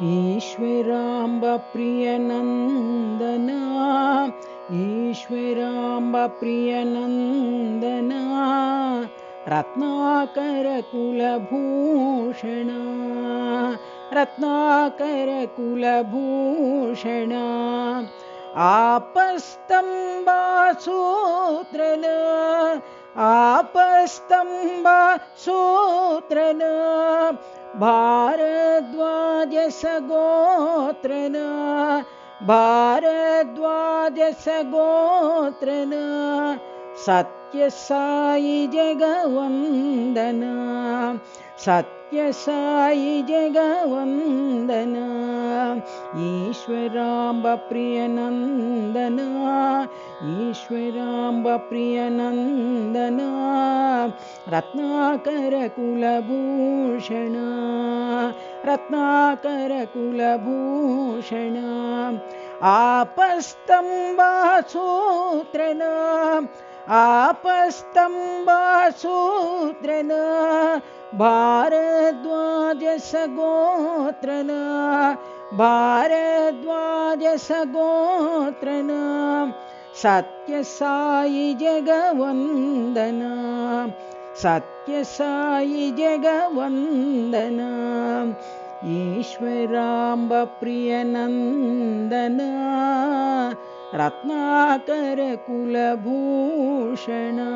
ईश्वराम्ब प्रियनन्दना ईश्वराम्ब प्रियनन्दना Ratnakar कुलभूषणा Ratnakar कुलभूषणा आपस्तम्बासूत्रना आपस्तम्बासूत्रना Bhardwaj सगोत्रना Bhardwaj सगोत्रना Sathya Sai जगवन्दना Sathya Sai जगवन्दना ईश्वराम्ब प्रियनन्दना ईश्वराम्ब प्रियनन्दना Ratnakar कुलभूषणा Ratnakar कुलभूषणा आपस्तम्बासूत्रना आपस्तम्बासूत्रना Bhardwaj सगोत्रना Bhardwaj सगोत्रना Sathya Sai जगवन्दना Sathya Sai जगवन्दना ईश्वराम्ब प्रियनन्दना Ratnakar कुलभूषणा।